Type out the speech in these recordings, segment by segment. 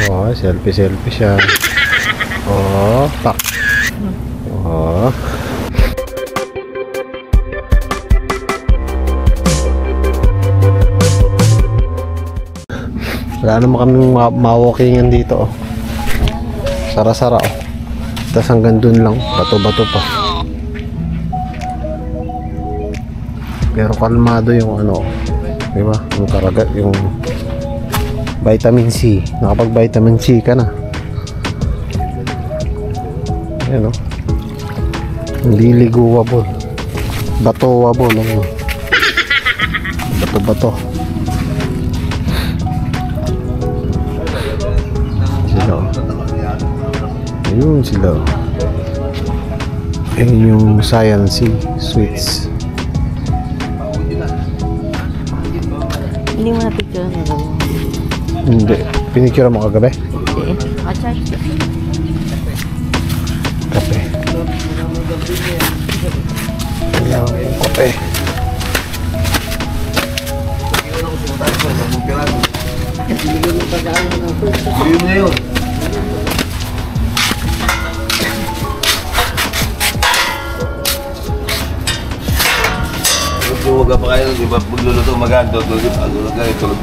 Oh, selfie siya. Oh, pak. Oh. Wala naman kaming ma-walkingan dito, oh. Sara-sara, oh. Tapos hanggang dun lang, bato-bato pa. Pero kalmado yung ano, di ba? Yung karagat, yung vitamin C. Nakapag-vitamin C ka na. Ayan, oh. Liliguwable. Batowable, ano. Bato-bato. Sila, oh. Ayun sila. Ayun yung Science Sweets. Hindi mo na picture na gawin. Hindi. Pinicture mo kagabi? Hindi. Ka-charge. Kape. Ayan, kape. Yun na yun. Huwag pa kayo, di ba? Magluluto, magando, tulog kayo, tulog.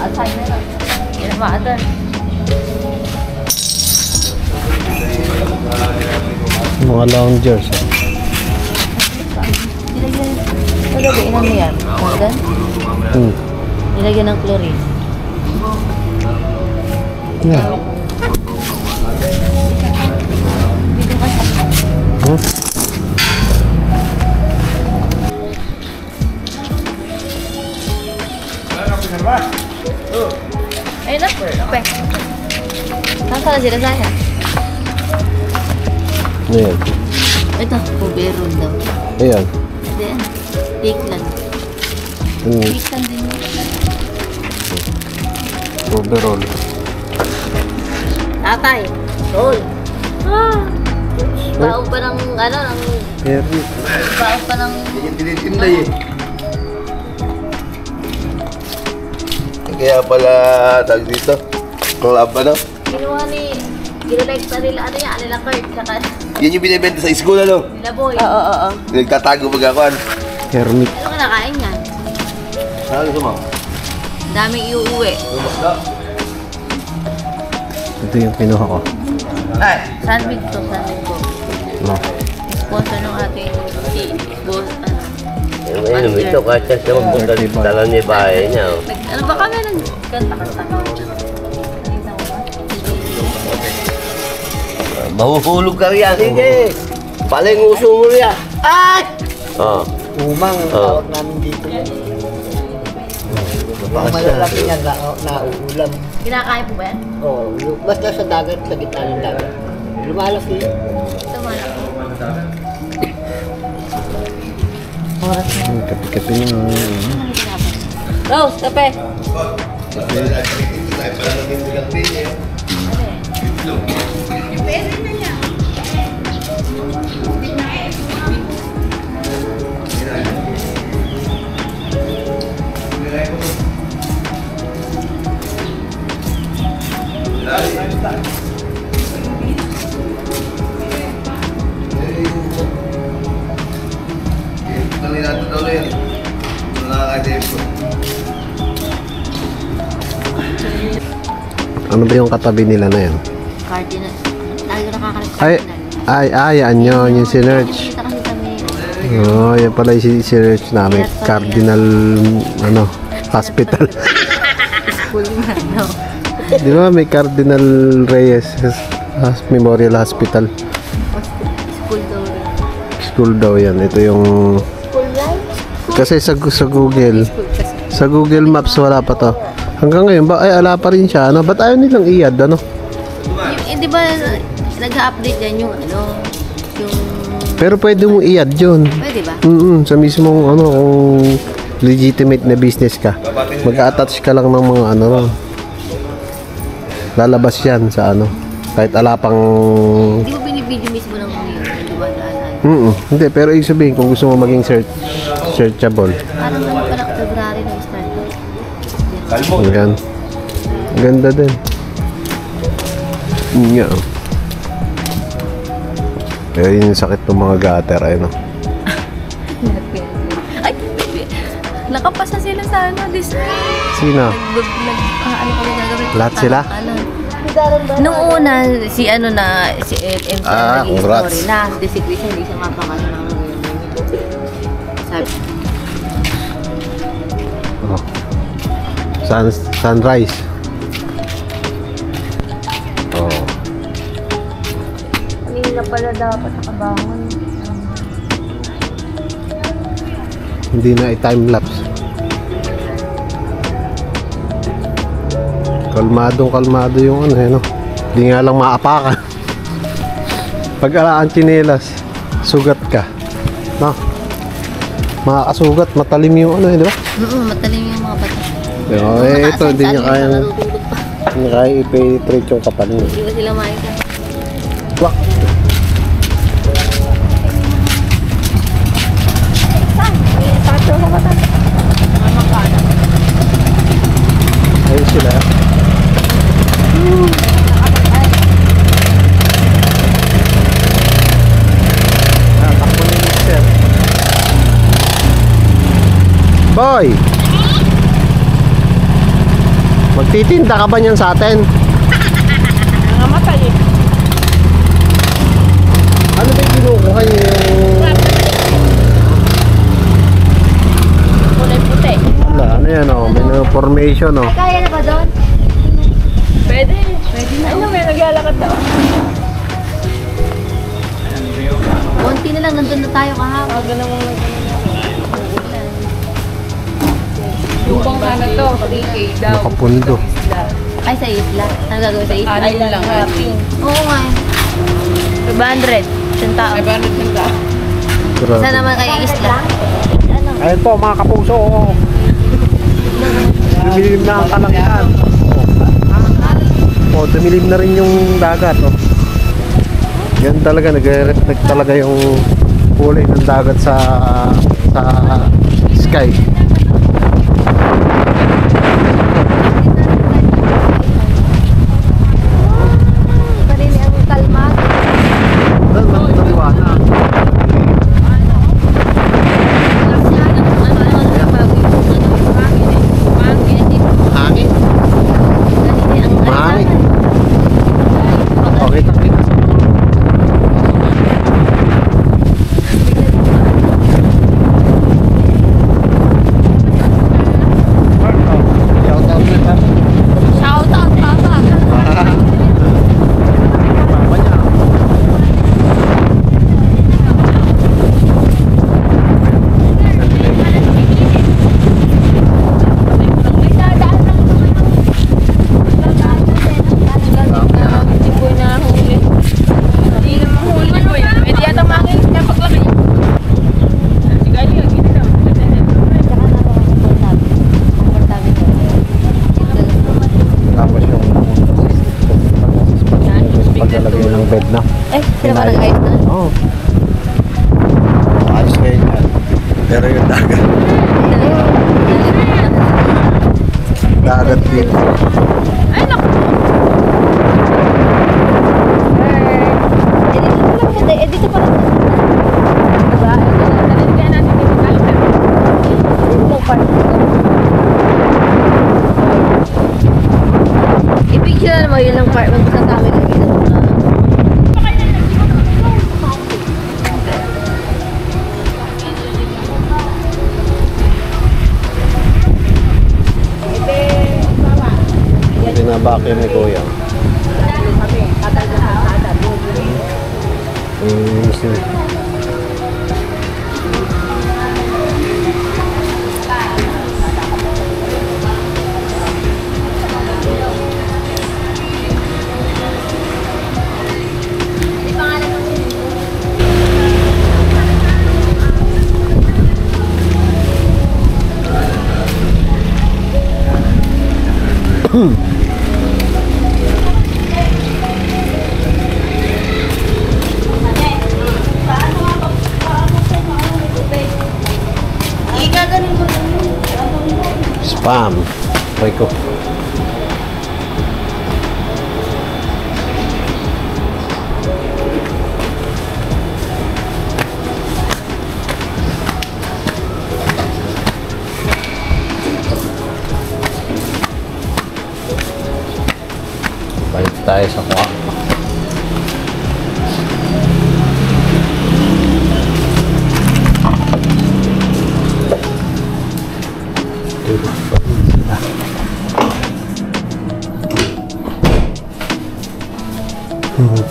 Asay na yun. Yan ang maatan. Mga loungers. Nilagyan mo yan. Hanggan? Nilagyan ng chlorine. Yeah. Huh? Ayun na. Okay. Saan ka na sila saya? Ayan. Ito, puberon daw. Ayan. Then, tiklan. Tiklan din yun. Overall. Tatay, Sol. Baon pa ng, ano, ng... Baon pa ng... Yung tinitinday eh. Kaya pala, tag dito, club ano? Kinuha ni... Kinulekta nila, ano yan, nila Kurt, saka Yan yung binibenta sa school, ano? nila Boy. Oo. Nagtatago mag-akuan. Hermit. Ano ka nakain yan? Ano gusto mo? Daming iuuwi. Ito yung kinuha ko. Ay! Sandwich to, sandwich ko. No. Sponsor ng ating si boss, ano. Ayun, ito kasi siya magpunta sa talan niya bahay niya. Ano ba kami ng kanta-kanta? Mahuhulog ka riyan, sige. Paling uso mo riyan. Ay! Oo. Umang ang tawag namin dito. Ang malalaki niya nauulam. Kinakain po ba yan? Oo, basta sa dagat, sa gitna ng dagat. Lumalaki yun. Ito malaki. Oras na. Kape-kape na. Rose, kape! Ano ba yung katabi nila na yan? Cardinal. Lagi ko nakakalit Yan yun, yung sinerch. Kita kasi kami. Oh, yan pala yung sinerch namin. Cardinal, ano, Hospital. School na, no? Di ba may Cardinal Reyes Memorial Hospital? School daw rin. School daw yan. Ito yung... School life? Kasi sa Google, School kasi. sa Google Maps wala pa to. Hanggang ngayon ba ay ala pa rin siya, ano? Ba't ayaw nilang i-add, ano? Di ba nag-update yan yung ano, yung... Pero pwede mong i-add yun. Pwede ba? Sa mismong ano, kung legitimate na business ka, mag-attach ka lang ng mga ano, lalabas yan sa ano, kahit ala pang... Di ba binibidyo mismo ng ano yun? Di ba daan? Hindi, pero ibig sabihin, kung gusto mo maging searchable. Parang ano pa lang, February na start. Ayan. Ganda din. Yun nga. Kaya yun yung sakit ng mga gutter, no? Ay! Nakapasa sila sa ano, Disney. Sino? Ano kami gagawin? Lahat sila? Ano? Nung una, si ano na, si MC na naging congrats. story na. Si Chris hindi siya mapakano ng sabi. Oh. Sunrise. Oh. Kanina pala dapat nakabangon. Hindi na i-time-lapse. Kalmado yung ano, no? Hindi nga lang maapakan. Pag alaan tsinelas, sugat ka. No? Makakasugat, matalim yung ano, di ba? Matalim yung mga bata. Ito, hindi niya kayang... Hindi niya kaya i-penetrate yung kapal niya. Hindi ko sila makita. Wak! Ayun sila. Takbo ni Mixer. Boy! Magtitinda ka ba niyan sa atin? Ano ba yung kinukuha niyo? Kulay puti. Wala, ano yan oh? May formation oh. Kaya na ba doon? Pwede. Pwede na. Ano, may naglalakad daw. Konti na lang, nandun na tayo kahapon. Ganun mo lang. Yung pang sana to, 3K daw. Nakapundo. Ay, sa isla. Ano gagawin sa isla? Ano lang, Oo nga. 500. Isang tao. 500 yung tao. Isa naman kay isla. Ayun po mga kapuso. Dumilim na ang kalangitan. Dumilim na rin yung dagat. Oh. Yan talaga, nag-reflect talaga yung kulay ng dagat sa sky. Kanini ang kalma. Doon, naliwanag. Hangin. Mahangin. Okay, kita. Shout out na ta. Shout out, Papa. Papa niya. Tapos yung paglalagay ng bed na. Eh, sila ba nag-ayos na? Oo. Ayos ngayon yan. Pero yung dagat. Dagat dito. Ay, naku! Eh, dito pa lang. Diba? Kaya natin dito galing. Dito pa. I-picture mo yun ang part. Magkakami ka dito. Binabakyan ni Kuya. Spam. Try ko. tayo sa kuha.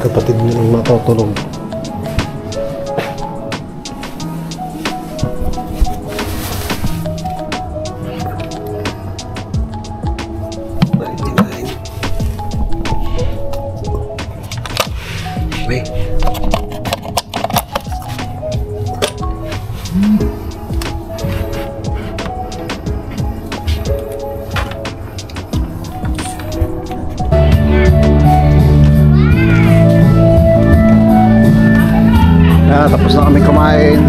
Kapatid niyo nang matutulog. Wait. Tapos na kami kumain.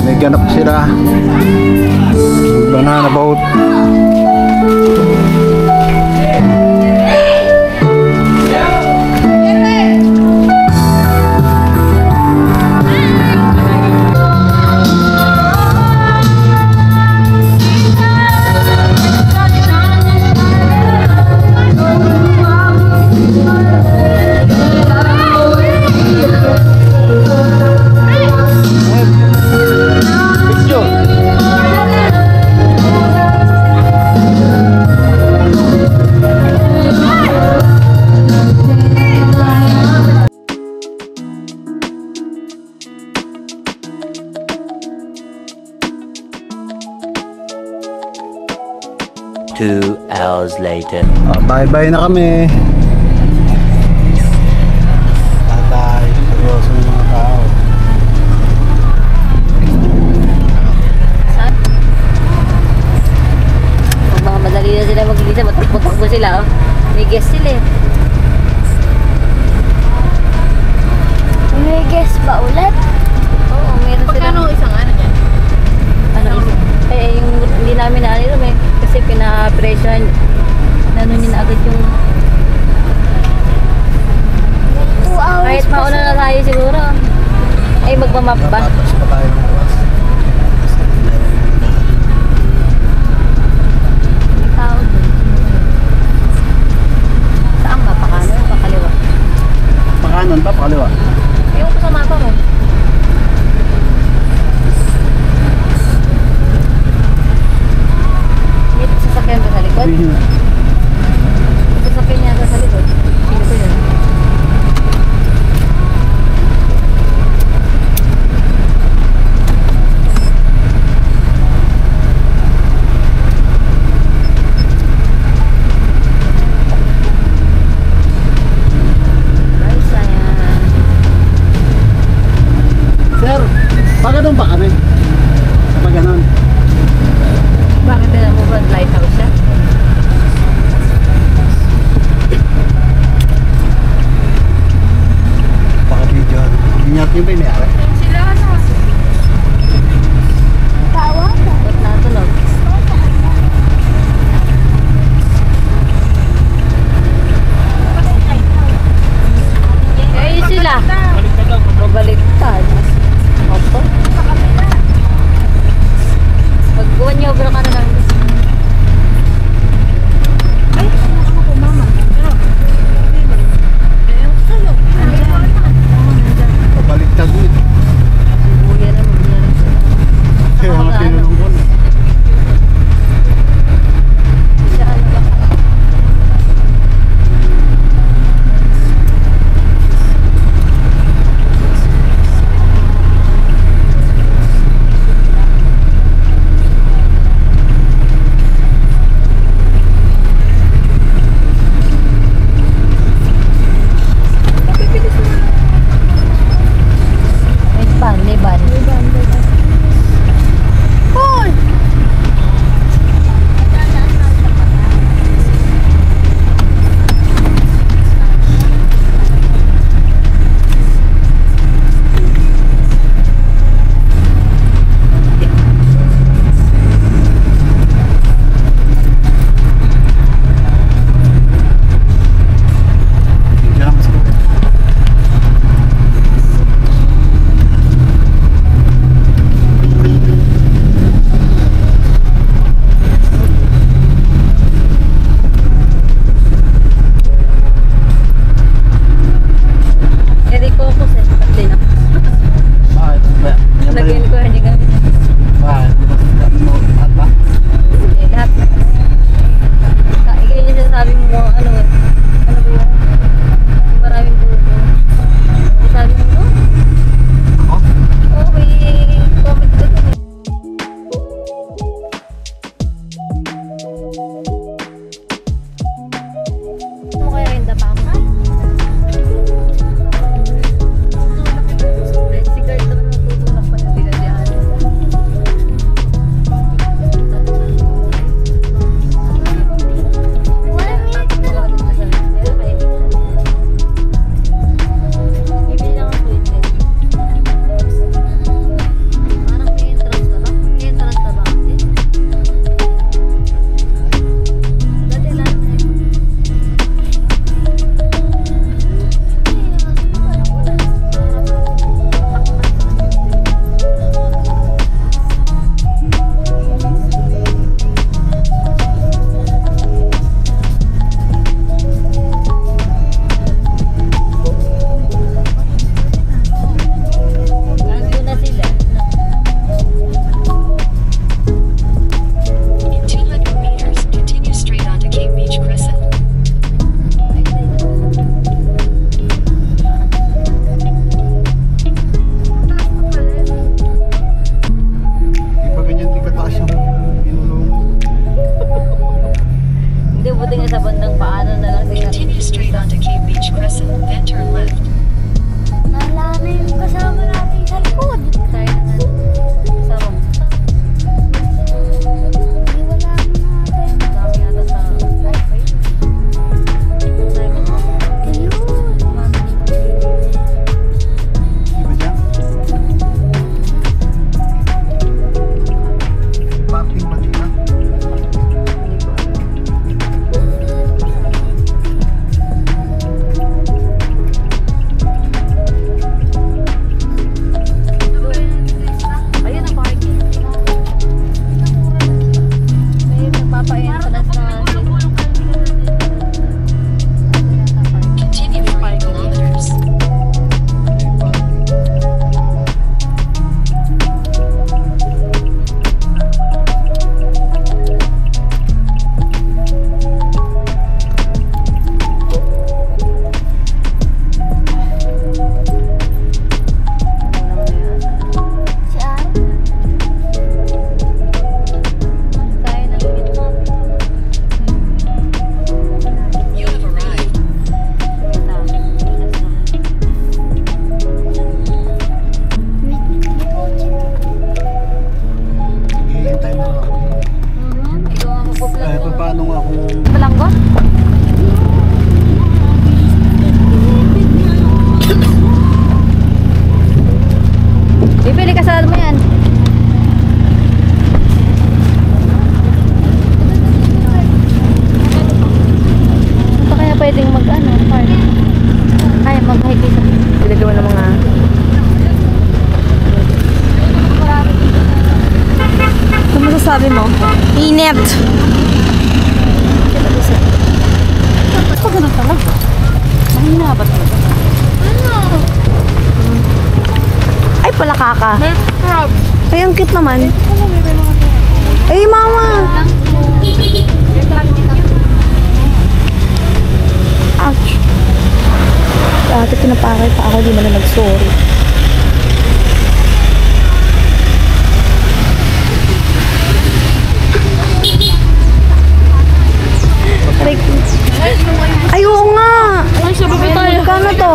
May ganap sila. Banana boat. Two hours later. Bye-bye na kami. Tatay, seryoso ng mga tao. Mga madali na sila mag-ilisa, matakbo sila. Oh. May guest sila eh. May guess ba ulit? Oo, meron sila. Pagkano isang ano yan? Ano? Yung hindi namin na ano eh. Kasi pina-presyon. Nanunin na agad yung... 2 hours Kahit pa mauna na sila. tayo siguro. Ay, magmamap ba? Tapos pa tayo ng oras. May tao dun. Saan ba? Pakano? Pakaliwa? Pakanan pa, pakaliwa. Yung sa mapa mo. May sasakyan ba sa likod? May sasakyan niya sa likod. Sino ba yun? Ay, sayang. Sir, paganon pa kami. Paganon. Bakit na mo ba lighthouse siya? Paka-video. Inyat yung pinayari. Tawag. Ba't natunog? Eh, sila. Mabaliktad. Opo. Pagbuwan niyo, bro ka na lang. Pabaliktad mo. Buti nga sa bandang paano na lang sila. Continue straight onto Cape Beach Crescent, then turn left. Naalala na yung kasama natin sa likod. Tayo na. Kasama mo. Di wala mo natin. Kasama yata sa... Ay, ayun. Tayo mo. Ayun. Iba dyan? Parking ba dito? Ayun ang parking. May nagpapayan sa nas na... Continue for 5 kilometers. Si Aaron. Tayo na gitna. You have arrived. Hihintay na ako. Ikaw ang magpo-vlog. Paano nga kung... Palanggo? Bibili ka sa mo yan. Ito kaya pwedeng mag-ano, park. Ay, mag-hike dito. Pinagawa ng mga... Ano masasabi mo? Init! Ito ganun talaga. Mahina ba talaga? Ay, pala kaka. Ay, ang cute naman. Ay, mama! Ouch! Ate, pinapakay pa ako. Di mo na nag-sorry. Ay, oo nga! Ay, sabi ko tayo. Kano to?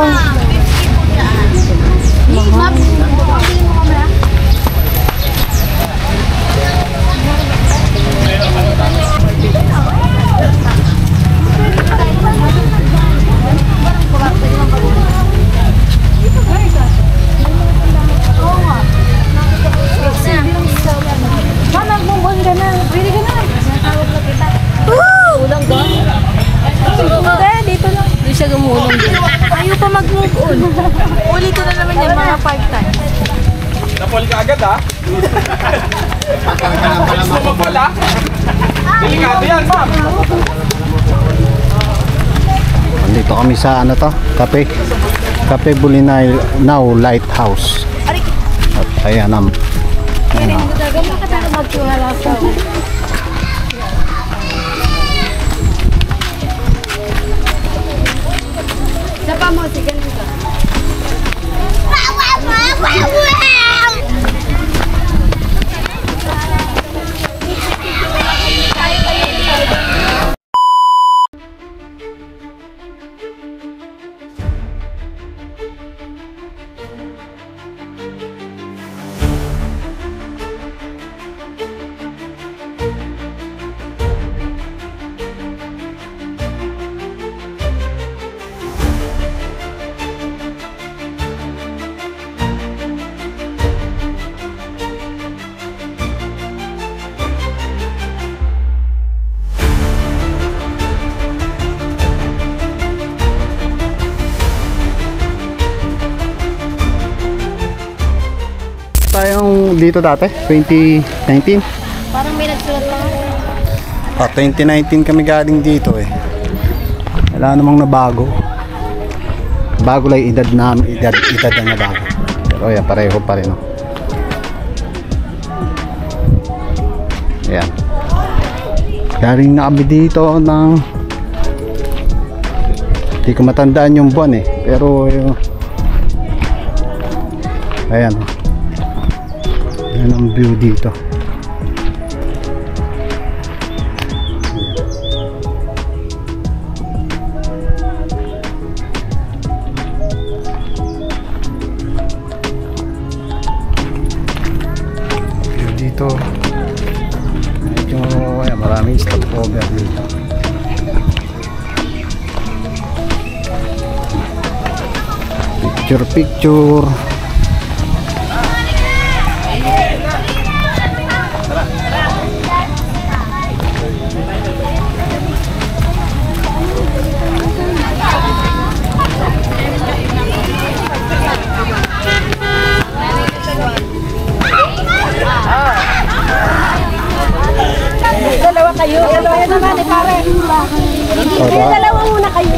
Ulang doon? Dito lang. Hindi siya gumulong din. Ayaw pa mag-move on. Uli ko na naman yan mga 5 times. Napol ka agad ha? Sumapol ha? Delikado yan, ma'am. Dito kami sa ano to? Cafe Bulinay Now Lighthouse. At ayan ang... Ayan ang... Tayong dito dati, 2019. Parang may nagsulat lang. 2019 kami galing dito eh. Wala namang nabago. Bago lang edad namin, edad ang nabago. Pero yan, pareho pa rin. No? Ayan. Galing na kami dito ng... Hindi ko matandaan yung buwan eh. Pero yung... Ayan. Ayan ang view dito. Picture. Dalawa kayo. Dalawa naman eh, pare. Dalawa muna kayo.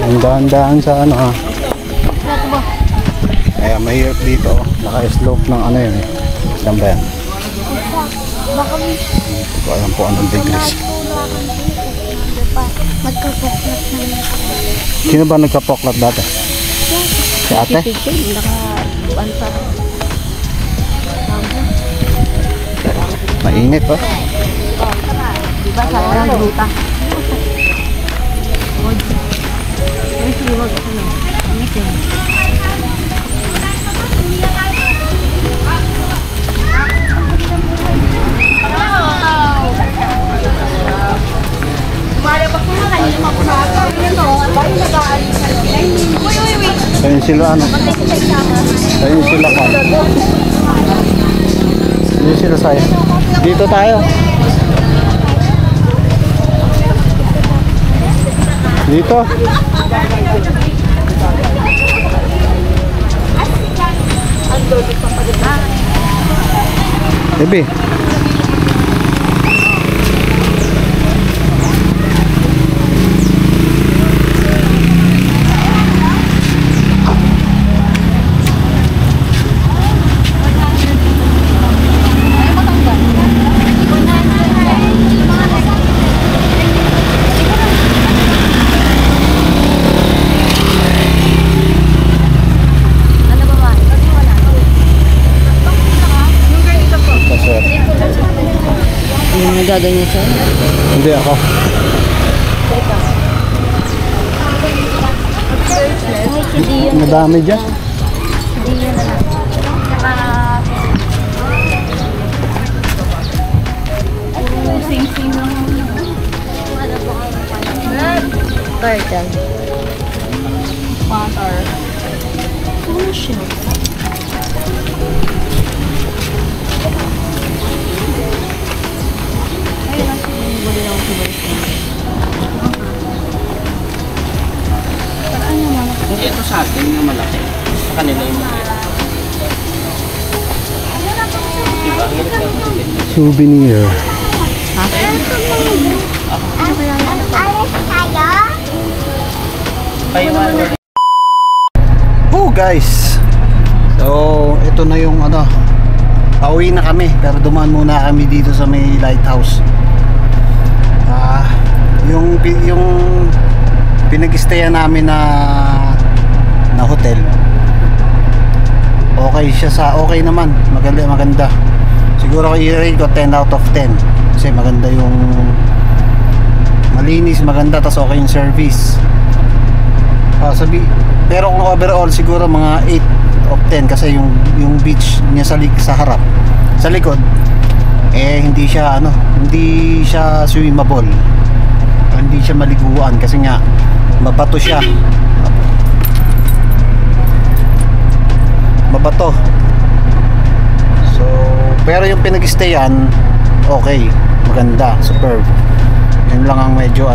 Ang dahan-dahan sa ano ha. Kaya mahirap dito. Naka-slope ng ano yun. Saan ba yan? Hindi ko alam po anong degrees. Magkapoklat na yun. Sino ba nagka-poklat dati? Si ate? Mainit oh. Diba sa ng gruta? Ayun sila ano? Ayun sila ka. Ayun sila sa'yo. Dito tayo. Dito. Ebe. Gaganyan siya? Hindi ako. Madami dyan. Turtle. Water. Ocean. Ito sa atin yung malaki. Sa kanila yung malaki. Souvenir. Oh guys. So ito na yung ano. Pauwi na kami pero dumaan muna kami dito sa may lighthouse. Yung pinag-stayan namin na hotel. Okay siya okay naman. Maganda. Siguro i-rate ko 10 out of 10 kasi maganda yung malinis, maganda, tas okay yung service. Pero kung overall siguro mga 8 of 10 kasi yung beach niya sa harap, sa likod hindi siya swimmable, hindi siya maliguan kasi nga mabato siya, so pero yung pinag-stayan okay, maganda, superb. Yun lang ang medyo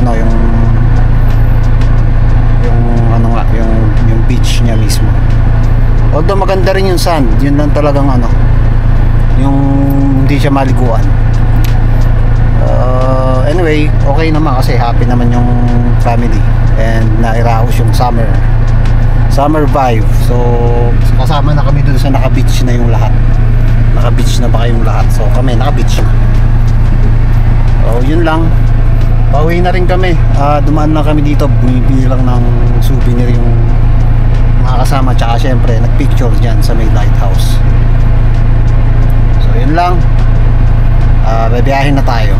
yung beach niya mismo, although maganda rin yung sand, yun lang talagang yung hindi siya maliguan. Anyway, okay naman kasi happy naman yung family and nairaos yung summer vibe. So kasama na kami dun sa naka-beach na yung lahat. Naka-beach na ba kayong lahat? So kami naka-beach na. So yun lang. Pauwi na rin kami. Dumaan lang kami dito, bumibili lang ng souvenir yung mga kasama, tsaka syempre nagpicture dyan sa may lighthouse. So yun lang. Babiyahin na tayo.